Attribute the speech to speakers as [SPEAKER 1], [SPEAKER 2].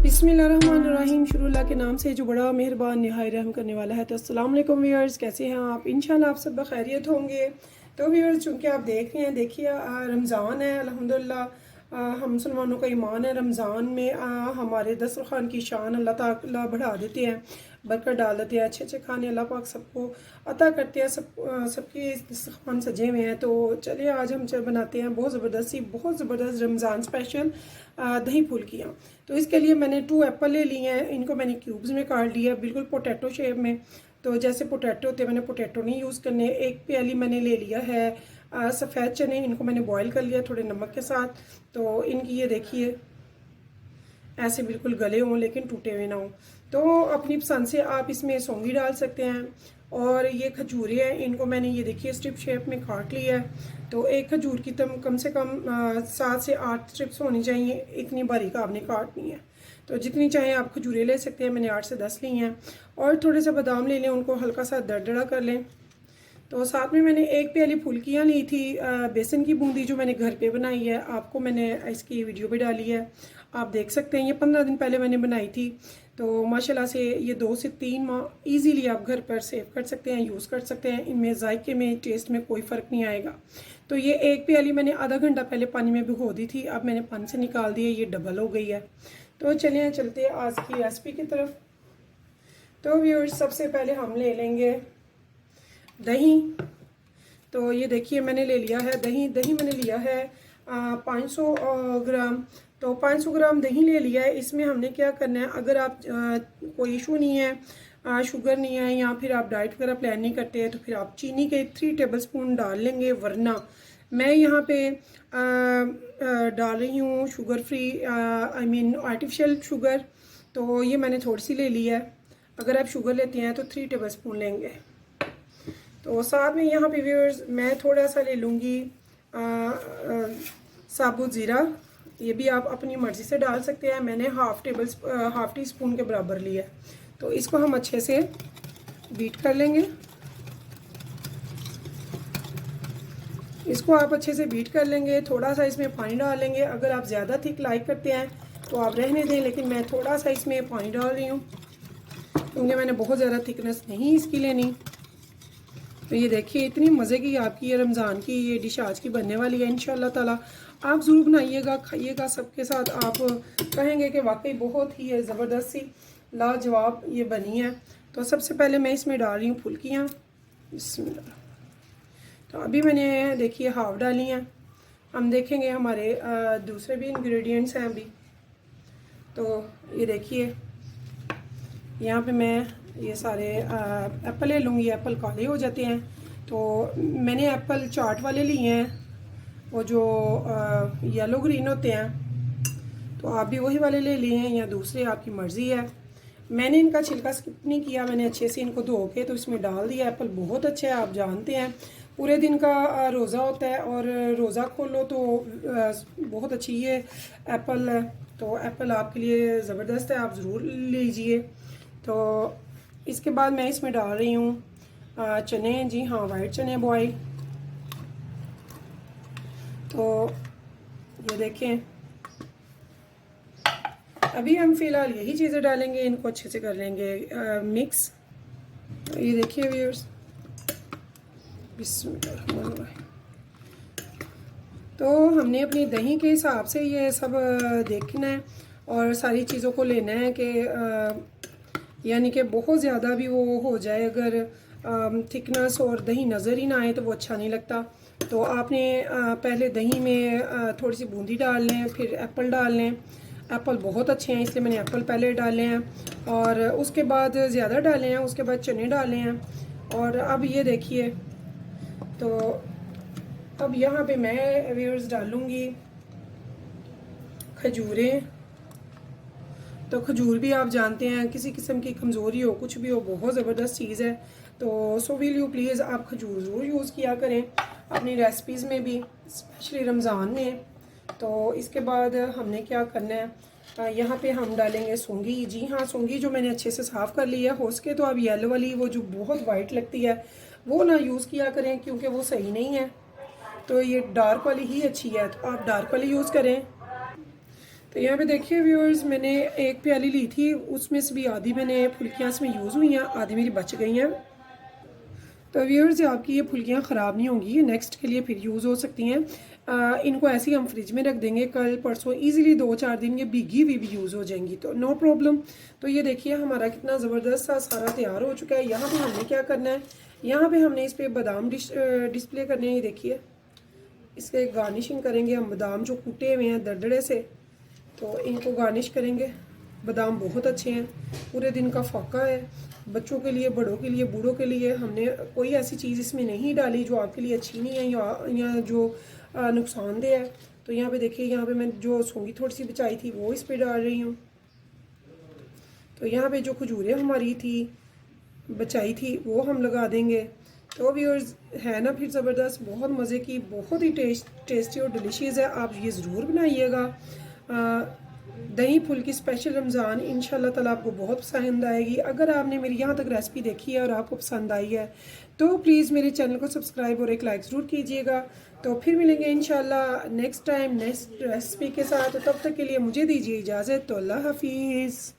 [SPEAKER 1] बिस्मिल्लाहिर्रहमानिर्रहीम। शुरुल्लाह के नाम से जो बड़ा मेहरबान निहायत रहम करने वाला है। तो अस्सलाम वालेकुम व्यूअर्स, कैसे हैं आप? इंशाल्लाह आप सब खैरियत होंगे। तो व्यूअर्स, चूँकि आप देख रहे हैं, देखिए रमज़ान है, अल्हम्दुलिल्लाह हम मुसलमानों का ईमान है। रमज़ान में हमारे दस्तरखान की शान अल्लाह ताला बढ़ा देते हैं, बरकत डाल देते हैं, अच्छे अच्छे खाने अल्लाह पाक सबको अता करते हैं। सबके दस्तरखान सजे हुए हैं। तो चलिए आज हम बनाते हैं बहुत ज़बरदस्त रमज़ान स्पेशल दही फुल्कियाँ। तो इसके लिए मैंने 2 एप्पल ले लिए हैं, इनको मैंने क्यूब्स में काट लिया, बिल्कुल पोटैटो शेप में। तो जैसे पोटैटो होते हैं, मैंने पोटैटो नहीं यूज़ करने। 1 प्याली मैंने ले लिया है सफ़ेद चने, इनको मैंने बॉईल कर लिया थोड़े नमक के साथ। तो इनकी ये देखिए ऐसे बिल्कुल गले हों लेकिन टूटे हुए ना हों। तो अपनी पसंद से आप इसमें सौंगी डाल सकते हैं। और ये खजूरें हैं, इनको मैंने ये देखिए स्ट्रिप शेप में काट लिया है। तो एक खजूर की कम से कम 7 से 8 स्ट्रिप्स होनी चाहिए, इतनी बारीक आपने काटनी है। तो जितनी चाहे आप खजूरें ले सकते हैं, मैंने 8 से 10 ली हैं। और थोड़े से बादाम ले लें, उनको हल्का सा दरदरा कर लें। तो साथ में मैंने 1 प्याली फुल्कियाँ ली थी बेसन की बूंदी, जो मैंने घर पे बनाई है। आपको मैंने इसकी वीडियो भी डाली है, आप देख सकते हैं। ये 15 दिन पहले मैंने बनाई थी। तो माशाल्लाह से ये 2 से 3 माह ईजीली आप घर पर सेव कर सकते हैं, यूज़ कर सकते हैं। इनमें जायके में, टेस्ट में कोई फ़र्क नहीं आएगा। तो ये 1 प्याली मैंने आधा घंटा पहले पानी में भिगो दी थी, अब मैंने पानी से निकाल दी है, ये डबल हो गई है। तो चलिए चलते हैं आज की रेसिपी की तरफ। तो व्यूअर्स, सबसे पहले हम ले लेंगे दही। तो ये देखिए मैंने ले लिया है दही मैंने लिया है 500 ग्राम। तो 500 ग्राम दही ले लिया है। इसमें हमने क्या करना है, अगर आप कोई इशू नहीं है, शुगर नहीं है, या फिर आप डाइट वगैरह प्लान नहीं करते हैं, तो फिर आप चीनी के 3 टेबलस्पून डाल लेंगे। वरना मैं यहाँ पे डाल रही हूँ sugar free, I mean artificial sugar. तो ये मैंने थोड़ी सी ले ली है। अगर आप शुगर लेते हैं तो 3 टेबलस्पून लेंगे। तो साथ में यहाँ पे व्यूअर्स मैं थोड़ा सा ले लूँगी साबुत ज़ीरा। ये भी आप अपनी मर्ज़ी से डाल सकते हैं। मैंने हाफ़ टी स्पून के बराबर लिया है। तो इसको हम अच्छे से बीट कर लेंगे। इसको आप अच्छे से बीट कर लेंगे। थोड़ा सा इसमें पानी डाल लेंगे। अगर आप ज़्यादा थिक लाइक करते हैं तो आप रहने दें, लेकिन मैं थोड़ा सा इसमें पानी डाल रही हूँ क्योंकि मैंने बहुत ज़्यादा थिकनेस नहीं इसकी लेनी। तो ये देखिए इतनी मज़े की आपकी ये रमज़ान की ये डिश आज की बनने वाली है। इंशाल्लाह ताला आप ज़रूर बनाइएगा, खाइएगा सबके साथ। आप कहेंगे कि वाकई बहुत ही ज़बरदस्त सी लाजवाब ये बनी है। तो सबसे पहले मैं इसमें डाल रही हूँ फुल्कियाँ। बिस्मिल्लाह। तो अभी मैंने देखिए हाफ़ डाली हैं। हम देखेंगे हमारे दूसरे भी इंग्रेडिएंट्स हैं अभी। तो ये देखिए यहाँ पे मैं ये सारे एप्पल ले लूँगी। एप्पल काले हो जाते हैं, तो मैंने एप्पल चाट वाले लिए हैं, वो जो येलो ग्रीन होते हैं। तो आप भी वही वाले ले लिए हैं या दूसरे, आपकी मर्ज़ी है। मैंने इनका छिलका स्किप नहीं किया, मैंने अच्छे से इनको धो के तो इसमें डाल दिया। एप्पल बहुत अच्छा है, आप जानते हैं पूरे दिन का रोज़ा होता है और रोज़ा खोलो तो बहुत अच्छी ये एप्पल है। तो एप्पल आपके लिए ज़बरदस्त है, आप ज़रूर लीजिए। तो इसके बाद मैं इसमें डाल रही हूँ चने। जी हाँ, वाइट चने बॉयल। तो ये देखें अभी हम फ़िलहाल यही चीज़ें डालेंगे, इनको अच्छे से कर लेंगे मिक्स। तो ये देखिए व्यूअर्स, बिस्मिल्लाह। तो हमने अपनी दही के हिसाब से ये सब देखना है और सारी चीज़ों को लेना है कि यानी कि बहुत ज़्यादा भी वो हो जाए, अगर थिकनेस और दही नज़र ही ना आए तो वो अच्छा नहीं लगता। तो आपने पहले दही में थोड़ी सी बूंदी डाल लें, फिर एप्पल डाल लें। एप्पल बहुत अच्छे हैं इसलिए मैंने एप्पल पहले डाले हैं, और उसके बाद ज़्यादा डाले हैं, उसके बाद चने डाले हैं। और अब ये देखिए, तो अब यहाँ पे मैं व्यूअर्स डालूँगी खजूरें। तो खजूर भी आप जानते हैं किसी किस्म की कमज़ोरी हो कुछ भी हो बहुत ज़बरदस्त चीज़ है। तो सो विल यू प्लीज़ आप खजूर ज़रूर यूज़ किया करें अपनी रेसिपीज़ में भी, स्पेशली रमज़ान में। तो इसके बाद हमने क्या करना है, यहाँ पे हम डालेंगे सूंगी। जी हाँ, सूंगी जो मैंने अच्छे से साफ़ कर ली है। हो सके तो आप येलो वाली, वो जो बहुत वाइट लगती है, वो ना यूज़ किया करें क्योंकि वो सही नहीं है। तो ये डार्क वाली ही अच्छी है, तो आप डार्क वाली यूज़ करें। तो यहाँ पे देखिए व्यूअर्स, मैंने एक प्याली ली थी, उसमें से भी आधी मैंने फुल्कियाँ इसमें यूज़ हुई हैं, आधी मेरी बच गई हैं। तो व्यूअर्स आपकी ये फुल्कियाँ ख़राब नहीं होंगी, ये नेक्स्ट के लिए फिर यूज़ हो सकती हैं। इनको ऐसे ही हम फ्रिज में रख देंगे, कल परसों इजीली 2-4 दिन ये भीगी हुई भी यूज़ हो जाएंगी, तो नो प्रॉब्लम। तो ये देखिए हमारा कितना ज़बरदस्त सा सारा तैयार हो चुका है। यहाँ पे हमने क्या करना है, यहाँ पे हमने इस पर बादाम डिस्प्ले करने हैं। ये देखिए, इसके गार्निशिंग करेंगे हम, बादाम जो कूटे हुए हैं दरदरे से, तो इनको गार्निश करेंगे। बादाम बहुत अच्छे हैं, पूरे दिन का फाका है, बच्चों के लिए, बड़ों के लिए, बूढ़ों के लिए। हमने कोई ऐसी चीज़ इसमें नहीं डाली जो आपके लिए अच्छी नहीं है या जो नुकसानदेह है। तो यहाँ पे देखिए, यहाँ पे मैं जो सूंगी थोड़ी सी बचाई थी वो इस पे डाल रही हूँ। तो यहाँ पे जो खजूरें हमारी थी बचाई थी वो हम लगा देंगे। तो व्यूअर्स है ना फिर ज़बरदस्त, बहुत मज़े की, बहुत ही टेस्टी और डिलीशियस है। आप ये ज़रूर बनाइएगा। दही फुल्की स्पेशल रमज़ान इंशाल्लाह ताला आपको बहुत पसंद आएगी। अगर आपने मेरी यहाँ तक रेसिपी देखी है और आपको पसंद आई है तो प्लीज़ मेरे चैनल को सब्सक्राइब और एक लाइक ज़रूर कीजिएगा। तो फिर मिलेंगे इंशाल्लाह नेक्स्ट टाइम नेक्स्ट रेसिपी के साथ। तो तब तक के लिए मुझे दीजिए इजाज़त। तो अल्लाह हाफिज़।